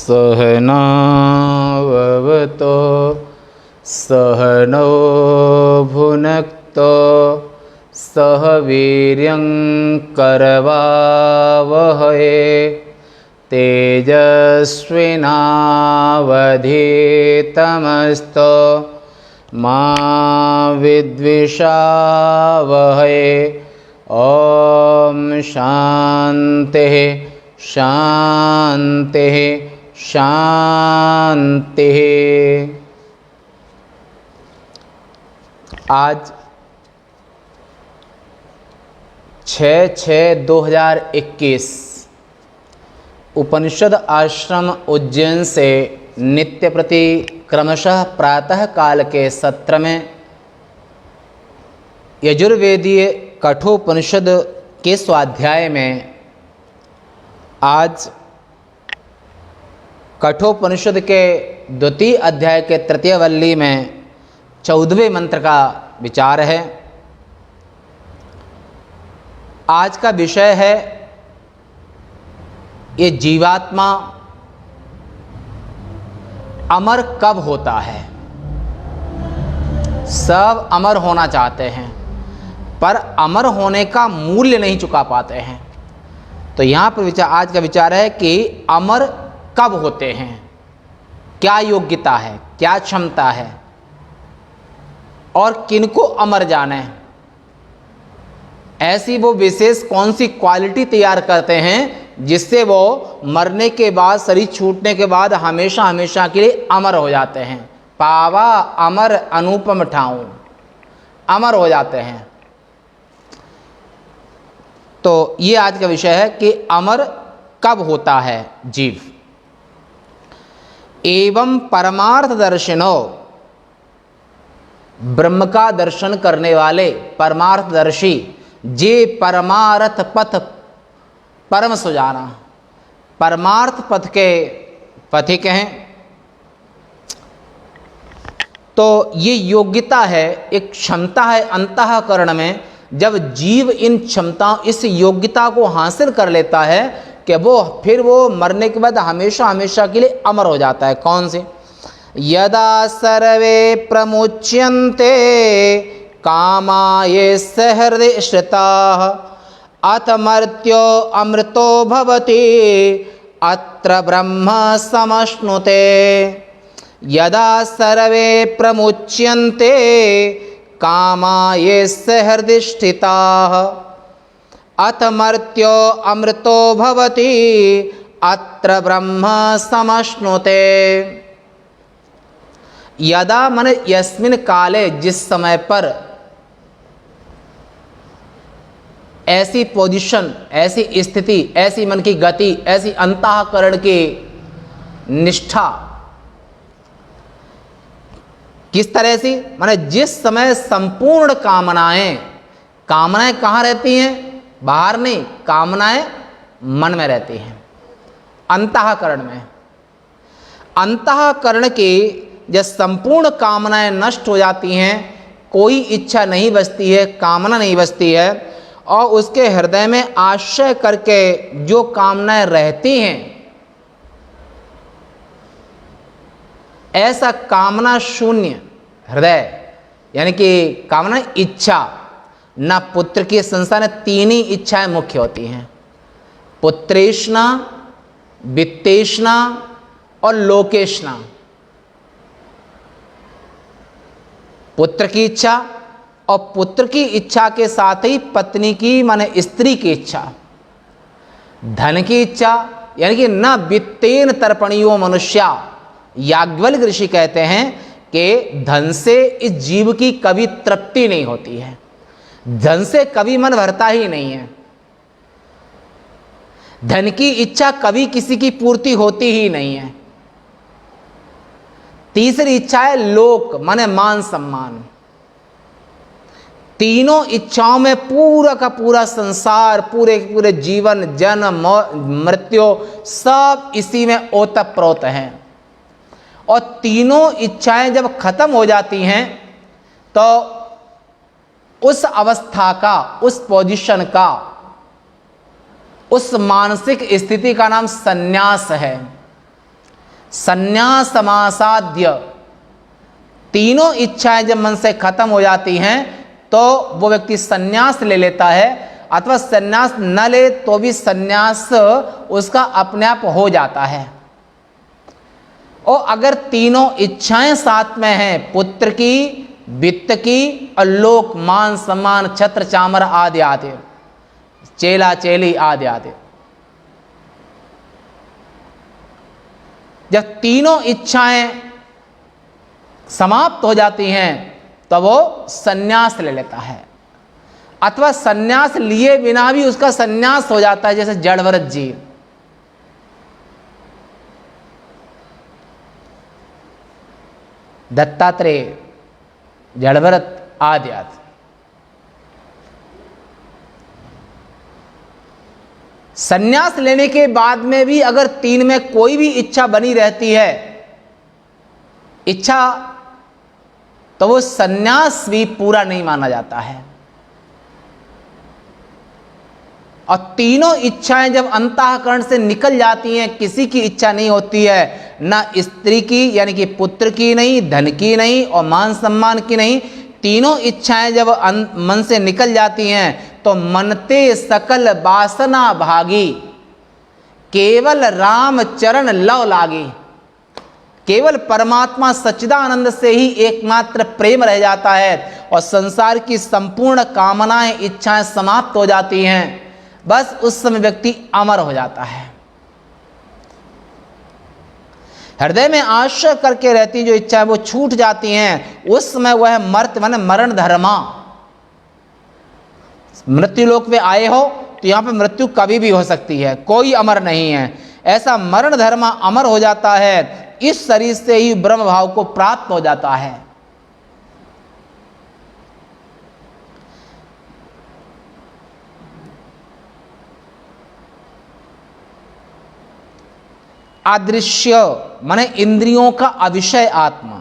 सहनाववतो सहनौ भुनक्तो सह वीर्यं करवावहै तेजस्विनावधीतमस्तु मा विद्विषावहै। ओम शांति शांति शांति। आज 6/6/2021 उपनिषद आश्रम उज्जैन से नित्य प्रति क्रमशः प्रातः काल के सत्र में यजुर्वेदीय कठोपनिषद के स्वाध्याय में आज कठोपनिषद के द्वितीय अध्याय के तृतीय वल्ली में 14वें मंत्र का विचार है। आज का विषय है ये जीवात्मा अमर कब होता है। सब अमर होना चाहते हैं पर अमर होने का मूल्य नहीं चुका पाते हैं। तो यहाँ पर आज का विचार है कि अमर कब होते हैं, क्या योग्यता है, क्या क्षमता है और किनको अमर जाने, ऐसी वो विशेष कौन सी क्वालिटी तैयार करते हैं जिससे वो मरने के बाद, शरीर छूटने के बाद हमेशा हमेशा के लिए अमर हो जाते हैं। पावा अमर अनुपम ठाऊं, अमर हो जाते हैं। तो ये आज का विषय है कि अमर कब होता है जीव। एवं परमार्थदर्शिनो, ब्रह्म का दर्शन करने वाले परमार्थदर्शी, जे परमार्थ पथ परम सुजाना, परमार्थ पथ के पथिक हैं। तो ये योग्यता है, एक क्षमता है अंतःकरण में। जब जीव इन क्षमताओं, इस योग्यता को हासिल कर लेता है कि फिर वो मरने के बाद हमेशा हमेशा के लिए अमर हो जाता है। कौन से? यदा सर्वे प्रमुच्यन्ते कामाये सहृदय श्रिताः अथ मर्त्यो अमृतो भवति अत्र ब्रह्म समश्नुते। यदा सर्वे प्रमुच्यन्ते कामाये हृदय स्थिताः अथ मर्त्यो अमृतो भवति अत्र ब्रह्म समश्नुते। यदा मन यस्मिन काले, जिस समय पर ऐसी पोजीशन, ऐसी स्थिति, ऐसी मन की गति, ऐसी अंतःकरण की निष्ठा, किस तरह से, माने जिस समय संपूर्ण कामनाएं कहाँ रहती हैं? बाहर नहीं, कामनाएं मन में रहती हैं, अंतःकरण में। अंतःकरण की जब संपूर्ण कामनाएं नष्ट हो जाती हैं, कोई इच्छा नहीं बचती है, कामना नहीं बचती है, और उसके हृदय में आश्रय करके जो कामनाएं रहती हैं, ऐसा कामना शून्य हृदय, यानी कि कामना इच्छा, ना पुत्र की संसार में तीन ही इच्छाएं मुख्य होती हैं: पुत्रेष्णा, वित्तेष्णा और लोकेष्णा। पुत्र की इच्छा, और पुत्र की इच्छा के साथ ही पत्नी की, माने स्त्री की इच्छा। धन की इच्छा, यानी कि न वित्तेन तर्पणीयो मनुष्या। याज्ञवल्क्य ऋषि कहते हैं कि धन से इस जीव की कभी तृप्ति नहीं होती है, धन से कभी मन भरता ही नहीं है, धन की इच्छा कभी किसी की पूर्ति होती ही नहीं है। तीसरी इच्छा है लोक, माने मान सम्मान। तीनों इच्छाओं में पूरा का पूरा संसार, पूरे जीवन, जन्म मृत्यु सब इसी में ओतप्रोत हैं। और तीनों इच्छाएं जब खत्म हो जाती हैं तो उस अवस्था का, उस पोजीशन का, उस मानसिक स्थिति का नाम संन्यास है। संन्यास समासाद्य, तीनों इच्छाएं जब मन से खत्म हो जाती हैं तो वो व्यक्ति संन्यास ले लेता है, अथवा संन्यास न ले तो भी संन्यास उसका अपने आप हो जाता है। और अगर तीनों इच्छाएं साथ में हैं, पुत्र की, वित्त की और लोक मान सम्मान छत्र चामर आदि आदि, चेला चेली आदि आदि, जब तीनों इच्छाएं समाप्त हो जाती हैं तो वो संन्यास ले लेता है, अथवा संन्यास लिए बिना भी उसका संन्यास हो जाता है, जैसे जड़भरत जी। दत्तात्रेय, जड़भरत आदि आदि। संन्यास लेने के बाद में भी अगर तीन में कोई भी इच्छा बनी रहती है, इच्छा, तो वो संन्यास भी पूरा नहीं माना जाता है। और तीनों इच्छाएं जब अंतःकरण से निकल जाती हैं, किसी की इच्छा नहीं होती है, ना स्त्री की यानी कि पुत्र की नहीं, धन की नहीं और मान सम्मान की नहीं, तीनों इच्छाएं जब मन से निकल जाती हैं तो मनते सकल वासना भागी, केवल राम चरण लव लागी। केवल परमात्मा सच्चिदानंद से ही एकमात्र प्रेम रह जाता है और संसार की संपूर्ण कामनाएं, इच्छाएं समाप्त हो जाती हैं। बस उस समय व्यक्ति अमर हो जाता है। हृदय में आश्रय करके रहती जो इच्छा है वो छूट जाती हैं, उस समय वह मर्त माने मरण धर्मा। मृत्यु लोक में आए हो तो यहां पे मृत्यु कभी भी हो सकती है, कोई अमर नहीं है। ऐसा मरण धर्मा अमर हो जाता है, इस शरीर से ही ब्रह्म भाव को प्राप्त हो जाता है। अदृश्य माने इंद्रियों का अविषय आत्मा,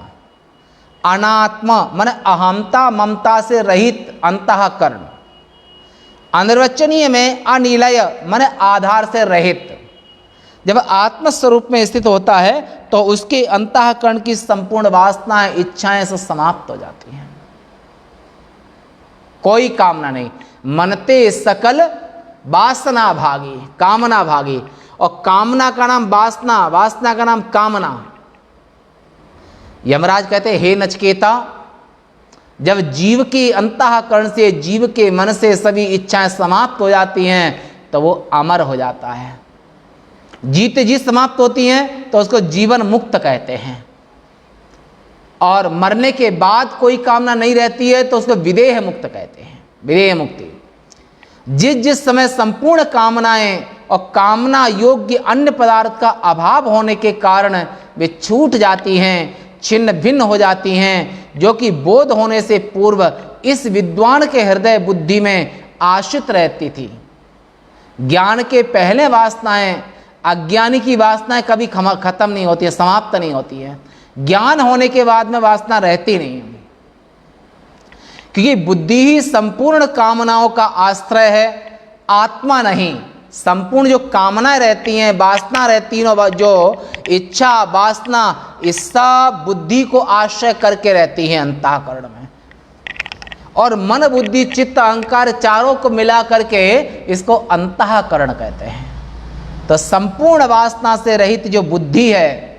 अनात्मा माने अहमता ममता से रहित अंतःकरण, अनिर्वचनीय में अनिलय माने आधार से रहित। जब आत्म स्वरूप में स्थित होता है तो उसके अंतःकरण की संपूर्ण वासनाएं, इच्छाएं से समाप्त हो जाती हैं, कोई कामना नहीं। मनते सकल वासना भागी, कामना भागी। और कामना का नाम वासना, वासना का नाम कामना। यमराज कहते हैं, हे नचिकेता, जब जीव के अंतःकरण से, जीव के मन से सभी इच्छाएं समाप्त हो जाती हैं तो वो अमर हो जाता है। जीते जी समाप्त होती हैं तो उसको जीवन मुक्त कहते हैं। और मरने के बाद कोई कामना नहीं रहती है तो उसको विदेह मुक्त कहते हैं, विदेह मुक्ति। जिस समय संपूर्ण कामनाएं और कामना योग्य अन्य पदार्थ का अभाव होने के कारण वे छूट जाती हैं, छिन्न भिन्न हो जाती हैं, जो कि बोध होने से पूर्व इस विद्वान के हृदय बुद्धि में आश्रित रहती थी। ज्ञान के पहले वासनाएं, अज्ञानी की वासनाएं कभी खत्म नहीं होती है, समाप्त नहीं होती है। ज्ञान होने के बाद में वासना रहती नहीं है, क्योंकि बुद्धि ही संपूर्ण कामनाओं का आश्रय है, आत्मा नहीं। संपूर्ण जो कामनाएं रहती हैं, वासना रहती हैं, जो इच्छा वासना, इस सब बुद्धि को आश्रय करके रहती हैं अंतःकरण में। और मन बुद्धि चित्त अहंकार चारों को मिला करके इसको अंतःकरण कहते हैं। तो संपूर्ण वासना से रहित जो बुद्धि है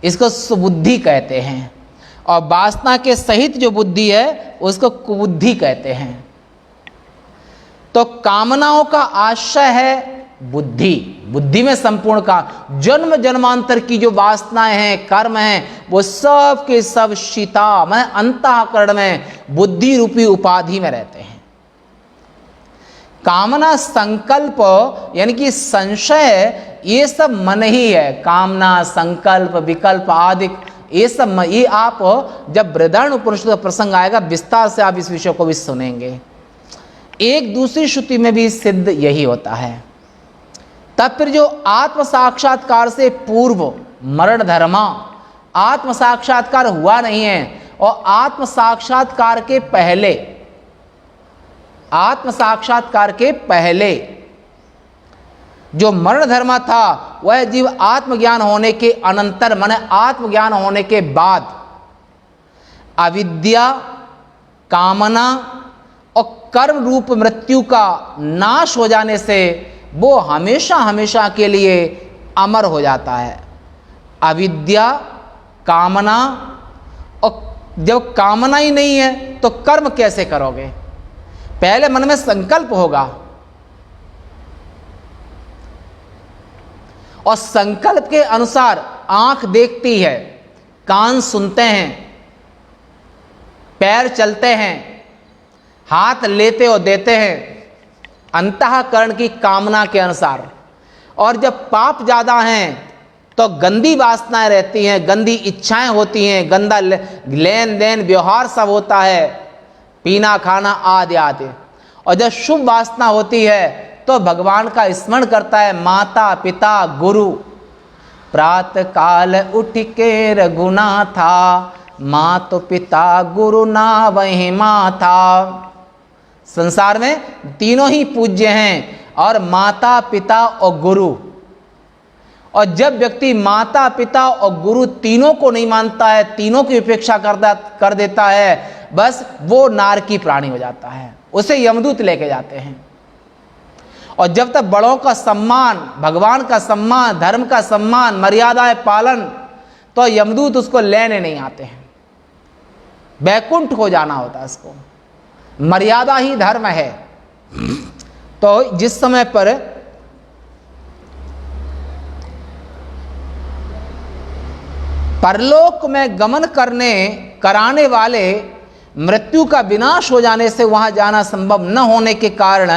इसको सुबुद्धि कहते हैं, और वासना के सहित जो बुद्धि है उसको कुबुद्धि कहते हैं। तो कामनाओं का आश्रय है बुद्धि, बुद्धि में संपूर्ण का जन्म जन्मांतर की जो वासनाएं हैं, कर्म हैं, वो सब के सब शीता में अंतःकरण में बुद्धि रूपी उपाधि में रहते हैं। कामना संकल्प यानी कि संशय, ये सब मन ही है। कामना संकल्प विकल्प आदि ये सब, ये आप जब बृहदारण्य उपनिषद का प्रसंग आएगा विस्तार से आप इस विषय को भी सुनेंगे। एक दूसरी श्रुति में भी सिद्ध यही होता है। तब फिर जो आत्म साक्षात्कार से पूर्व मरण धर्मा, आत्म साक्षात्कार हुआ नहीं है, और आत्म साक्षात्कार के पहले, आत्म साक्षात्कार के पहले जो मरण धर्म था वह जीव आत्मज्ञान होने के अनंतर माने आत्मज्ञान होने के बाद अविद्या, कामना और कर्म रूप मृत्यु का नाश हो जाने से वो हमेशा हमेशा के लिए अमर हो जाता है। अविद्या, कामना, और जब कामना ही नहीं है तो कर्म कैसे करोगे? पहले मन में संकल्प होगा और संकल्प के अनुसार आंख देखती है, कान सुनते हैं, पैर चलते हैं, हाथ लेते और देते हैं अंतःकरण की कामना के अनुसार। और जब पाप ज़्यादा हैं तो गंदी वासनाएं रहती हैं, गंदी इच्छाएं होती हैं, गंदा लेन देन व्यवहार सब होता है, पीना खाना आदि आदि। और जब शुभ वासना होती है तो भगवान का स्मरण करता है, माता पिता गुरु। प्रातः काल उठ के रघुनाथा, माँ तो पिता गुरु ना वही माता। संसार में तीनों ही पूज्य हैं, और माता पिता और गुरु। और जब व्यक्ति माता पिता और गुरु तीनों को नहीं मानता है, तीनों की उपेक्षा कर देता है, बस वो नारकी प्राणी हो जाता है, उसे यमदूत लेके जाते हैं। और जब तक बड़ों का सम्मान, भगवान का सम्मान, धर्म का सम्मान, मर्यादाएं पालन, तो यमदूत उसको लेने नहीं आते हैं। बैकुंठ को जाना होता है उसको, मर्यादा ही धर्म है। तो जिस समय पर परलोक में गमन कराने वाले मृत्यु का विनाश हो जाने से वहां जाना संभव न होने के कारण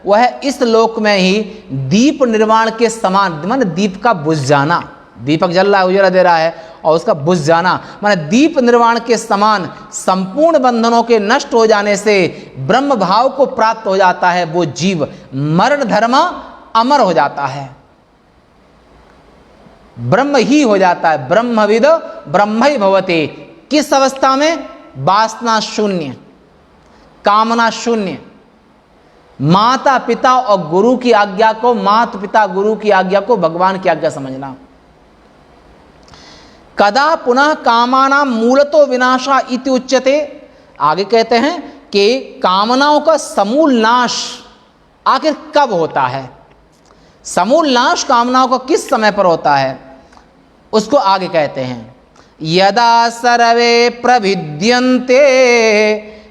वह इस लोक में ही दीप निर्माण के समान, माने दीप का बुझ जाना, दीपक जल रहा है, उजाला दे रहा है, और उसका बुझ जाना माने दीप निर्माण के समान संपूर्ण बंधनों के नष्ट हो जाने से ब्रह्म भाव को प्राप्त हो जाता है। वो जीव मरण धर्म अमर हो जाता है, ब्रह्म ही हो जाता है। ब्रह्मविद ब्रह्म ही भवति। किस अवस्था में? वासना शून्य, कामना शून्य, माता पिता और गुरु की आज्ञा को, माता पिता गुरु की आज्ञा को भगवान की आज्ञा समझना। कदा पुनः कामाना मूलतो विनाशा इति उच्यते। आगे कहते हैं कि कामनाओं का समूल नाश आखिर कब होता है? समूल नाश कामनाओं का किस समय पर होता है, उसको आगे कहते हैं। यदा सर्वे प्रभिद्यन्ते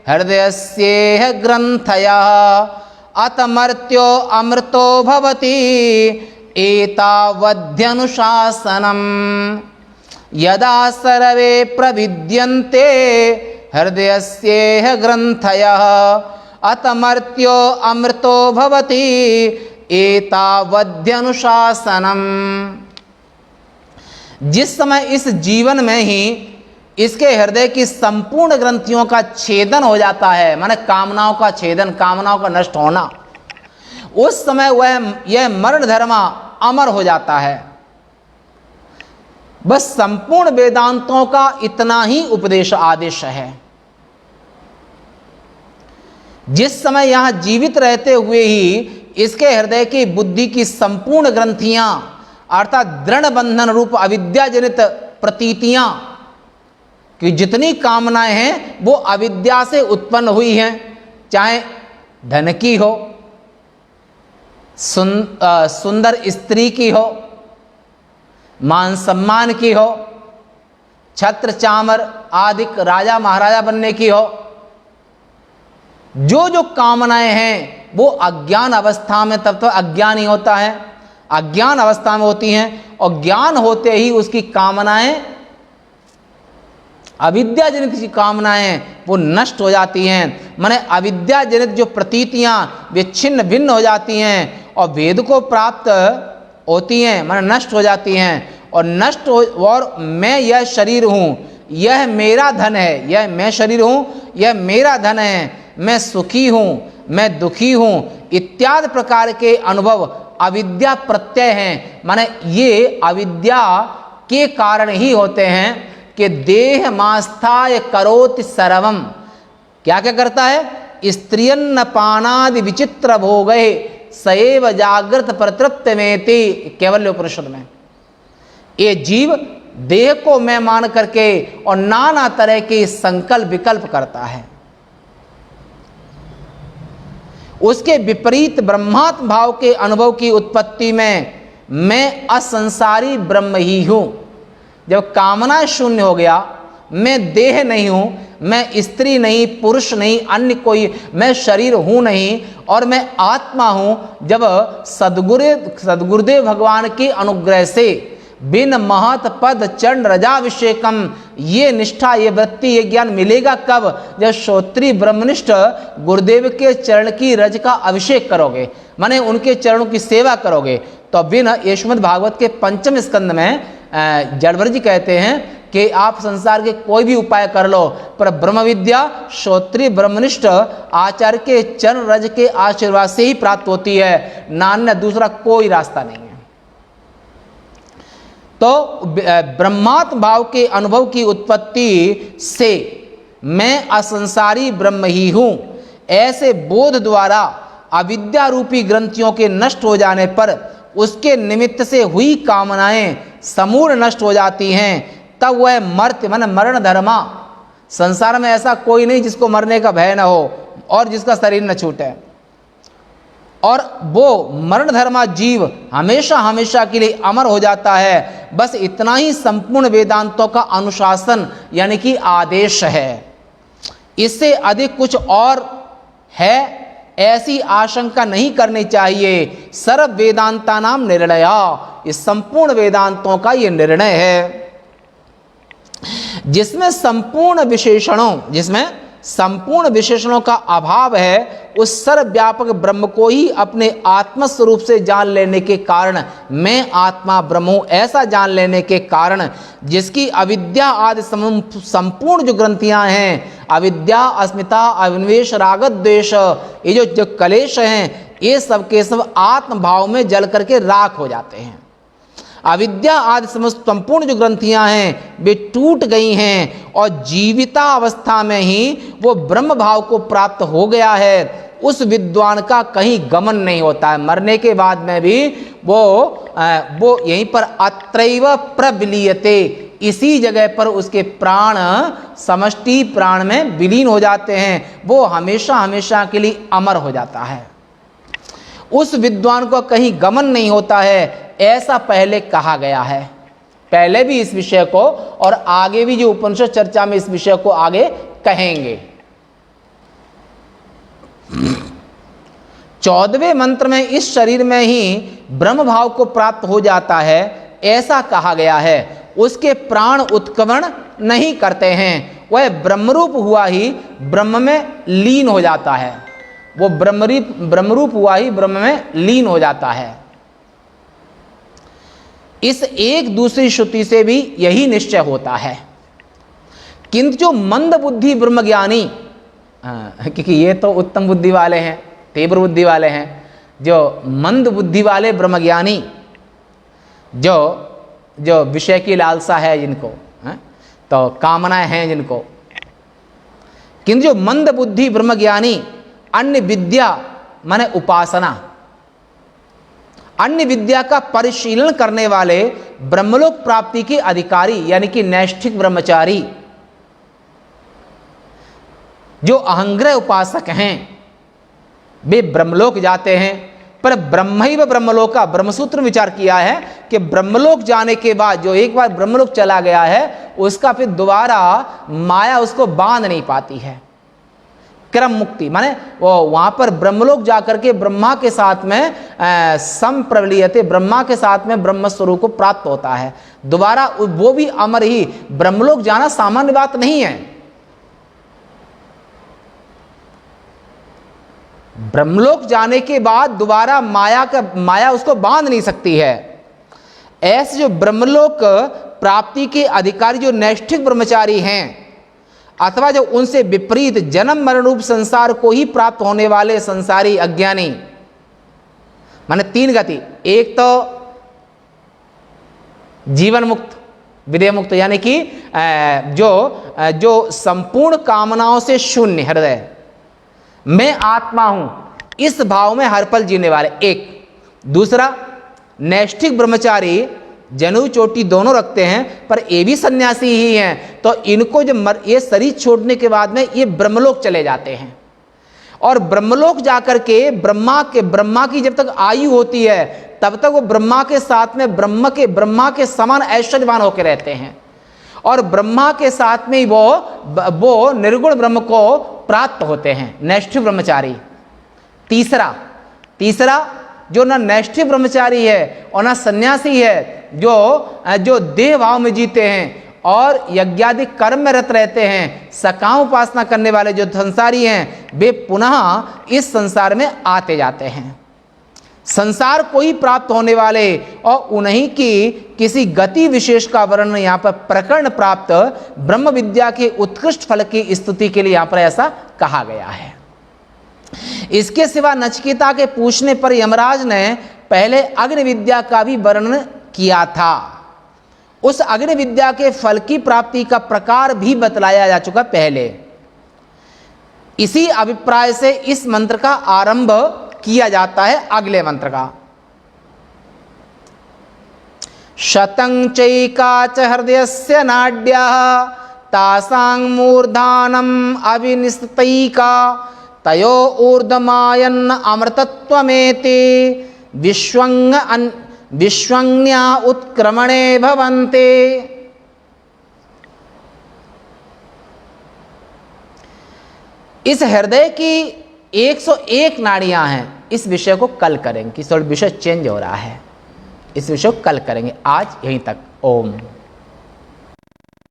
हृदयस्येह ग्रंथयः अतमर्त्यो अमृतो भवति एतावध्यनुशासनम्। यदा सर्वे प्रभिद्यन्ते हृदयस्येह ग्रंथयः अतमर्त्यो अमृतो भवति एतावध्यनुशासनम्। जिस समय इस जीवन में ही इसके हृदय की संपूर्ण ग्रंथियों का छेदन हो जाता है, माने कामनाओं का छेदन, कामनाओं का नष्ट होना, उस समय यह मरण धर्म अमर हो जाता है। बस संपूर्ण वेदांतों का इतना ही उपदेश आदेश है। जिस समय यहां जीवित रहते हुए ही इसके हृदय की बुद्धि की संपूर्ण ग्रंथियां अर्थात दृढ़ बंधन रूप अविद्या जनित प्रतीतियां कि जितनी कामनाएं हैं वो अविद्या से उत्पन्न हुई हैं, चाहे धन की हो, सुंदर स्त्री की हो, मान सम्मान की हो, छत्र चामर आदि राजा महाराजा बनने की हो, जो जो कामनाएं हैं वो अज्ञान अवस्था में तब तो अज्ञान ही होता है, अज्ञान अवस्था में होती हैं, और ज्ञान होते ही उसकी कामनाएं, अविद्या जनित की कामनाएं वो नष्ट हो जाती हैं। माने अविद्या जनित जो प्रतीतियां वे छिन्न भिन्न हो जाती हैं और वेद को प्राप्त होती हैं, माने नष्ट हो जाती हैं। और नष्ट हो, और मैं यह शरीर हूँ, यह मेरा धन है, यह मैं शरीर हूँ, यह मेरा धन है, मैं सुखी हूँ, मैं दुखी हूँ, इत्यादि प्रकार के अनुभव अविद्या प्रत्यय हैं। माने ये अविद्या के कारण ही होते हैं कि देह मास्थाय करोति सर्वम। क्या क्या करता है? स्त्रियन्न पानादि विचित्र भोगे, सएव जागृत प्रतृप्त मेति, केवल उपनिषद में। ये जीव देह को मैं मान करके और नाना तरह के संकल्प विकल्प करता है। उसके विपरीत ब्रह्मात्म भाव के अनुभव की उत्पत्ति में मैं असंसारी ब्रह्म ही हूं। जब कामना शून्य हो गया, मैं देह नहीं हूं, मैं स्त्री नहीं, पुरुष नहीं, अन्य कोई, मैं शरीर हूं नहीं और मैं आत्मा हूं। जब सदगुरुदेव भगवान के अनुग्रह से बिन महत पद चरण रजाभिषेकम, ये निष्ठा, ये वृत्ति, ये ज्ञान मिलेगा कब? जब श्रोत्री ब्रह्मनिष्ठ गुरुदेव के चरण की रज का अभिषेक करोगे, माने उनके चरणों की सेवा करोगे। तो बिन ये श्रीमद् भागवत के 5वें स्कंद में जड़भर जी कहते हैं कि आप संसार के कोई भी उपाय कर लो, पर ब्रह्म विद्या श्रोत्री ब्रह्मनिष्ठ आचार्य के चरण रज के आशीर्वाद से ही प्राप्त होती है, नान्य दूसरा कोई रास्ता नहीं है। तो ब्रह्मात्म भाव के अनुभव की उत्पत्ति से मैं असंसारी ब्रह्म ही हूं, ऐसे बोध द्वारा अविद्या रूपी ग्रंथियों के नष्ट हो जाने पर उसके निमित्त से हुई कामनाएं समूल नष्ट हो जाती हैं। तब वह मर्त्य मन मरण धर्मा, संसार में ऐसा कोई नहीं जिसको मरने का भय न हो और जिसका शरीर न छूटे, और वो मरण धर्मा जीव हमेशा हमेशा के लिए अमर हो जाता है। बस इतना ही संपूर्ण वेदांतों का अनुशासन यानी कि आदेश है। इससे अधिक कुछ और है ऐसी आशंका नहीं करनी चाहिए। सर्व वेदांता नाम निर्णया, इस संपूर्ण वेदांतों का ये निर्णय है जिसमें संपूर्ण विशेषणों का अभाव है। उस सर्वव्यापक ब्रह्म को ही अपने आत्म स्वरूप से जान लेने के कारण, मैं आत्मा ब्रह्म हूं ऐसा जान लेने के कारण, जिसकी अविद्या आदि संपूर्ण जो ग्रंथियां हैं, अविद्या, अस्मिता, अविनिवेश, राग द्वेष, ये जो कलेश हैं, ये सब के सब आत्म भाव में जल करके राख हो जाते हैं। अविद्या आदि समस्त संपूर्ण जो ग्रंथियां हैं वे टूट गई हैं और जीविता अवस्था में ही वो ब्रह्म भाव को प्राप्त हो गया है। उस विद्वान का कहीं गमन नहीं होता है, मरने के बाद में भी वो यहीं पर अत्रैव प्रविलीयते, इसी जगह पर उसके प्राण समष्टि प्राण में विलीन हो जाते हैं, वो हमेशा हमेशा के लिए अमर हो जाता है। उस विद्वान को कहीं गमन नहीं होता है, ऐसा पहले कहा गया है। पहले भी इस विषय को और आगे भी जो उपनिषद चर्चा में इस विषय को आगे कहेंगे। 14वें मंत्र में इस शरीर में ही ब्रह्म भाव को प्राप्त हो जाता है, ऐसा कहा गया है। उसके प्राण उत्क्रमण नहीं करते हैं, वह ब्रह्मरूप हुआ ही ब्रह्म में लीन हो जाता है। वो ब्रह्मरूप हुआ ही ब्रह्म में लीन हो जाता है। इस एक दूसरी श्रुति से भी यही निश्चय होता है। किंतु जो मंद बुद्धि ब्रह्मज्ञानी, क्योंकि ये तो उत्तम बुद्धि वाले हैं, तीव्र बुद्धि वाले हैं, जो मंद बुद्धि वाले ब्रह्मज्ञानी, जो विषय की लालसा है जिनको, तो कामनाएं हैं जिनको, किंतु जो मंद बुद्धि ब्रह्मज्ञानी अन्य विद्या माने उपासना, अन्य विद्या का परिशीलन करने वाले ब्रह्मलोक प्राप्ति के अधिकारी यानी कि नैष्ठिक ब्रह्मचारी, जो अहंग्रह उपासक हैं, वे ब्रह्मलोक जाते हैं। पर ब्रह्मैव ब्रह्मलोका, ब्रह्मसूत्र विचार किया है कि ब्रह्मलोक जाने के बाद जो एक बार ब्रह्मलोक चला गया है, उसका फिर दोबारा माया उसको बांध नहीं पाती है। क्रम मुक्ति माने वो वहां पर ब्रह्मलोक जाकर के ब्रह्मा के साथ में संप्रवलीयते, ब्रह्मा के साथ में ब्रह्म स्वरूप को प्राप्त होता है। दोबारा वो भी अमर ही, ब्रह्मलोक जाना सामान्य बात नहीं है। ब्रह्मलोक जाने के बाद दोबारा माया उसको बांध नहीं सकती है। ऐसे जो ब्रह्मलोक प्राप्ति के अधिकारी जो नैष्ठिक ब्रह्मचारी हैं, अथवा जो उनसे विपरीत जन्म मरण रूप संसार को ही प्राप्त होने वाले संसारी अज्ञानी, माने तीन गति, एक तो जीवन मुक्त, विदेह मुक्त, यानी कि जो संपूर्ण कामनाओं से शून्य हृदय, मैं आत्मा हूं, इस भाव में हर पल जीने वाले एक। दूसरा, नैष्ठिक ब्रह्मचारी जनेऊ चोटी दोनों रखते हैं पर ये भी सन्यासी ही हैं, तो इनको जब ये शरीर छोड़ने के बाद में ये ब्रह्मलोक चले जाते हैं और ब्रह्मलोक जाकर के ब्रह्मा की जब तक आयु होती है तब तक वो ब्रह्मा के साथ में ब्रह्मा के समान ऐश्वर्यवान होकर रहते हैं और ब्रह्मा के साथ में ही वो निर्गुण ब्रह्म को प्राप्त होते हैं, नैष्ठिक ब्रह्मचारी। तीसरा जो ना नैष्ठिक ब्रह्मचारी है और ना सन्यासी है, जो देह भाव में जीते हैं और यज्ञादि कर्म में रत रहते हैं, सकाम उपासना करने वाले जो संसारी हैं, वे पुनः इस संसार में आते जाते हैं। संसार को ही प्राप्त होने वाले और उन्हीं की किसी गति विशेष का वर्णन यहाँ पर प्रकरण प्राप्त ब्रह्म विद्या के उत्कृष्ट फल की स्तुति के लिए यहाँ पर ऐसा कहा गया है। इसके सिवा नचिकेता के पूछने पर यमराज ने पहले अग्नि विद्या का भी वर्णन किया था। उस अग्नि विद्या के फल की प्राप्ति का प्रकार भी बतलाया जा चुका पहले। इसी अभिप्राय से इस मंत्र का आरंभ किया जाता है अगले मंत्र का। शतं चैका च हृदयस्य नाड्यः तासां मूर्धानम् अविनिस्तैका तयो ऊर्ध्वमायन्न अमृतत्वमेते विश्वज्ञा उत्क्रमणे भवन्ते। इस हृदय की 101 नाड़ियां हैं। इस विषय को कल करेंगे, कि विषय चेंज हो रहा है, इस विषय को कल करेंगे। आज यहीं तक। ओम।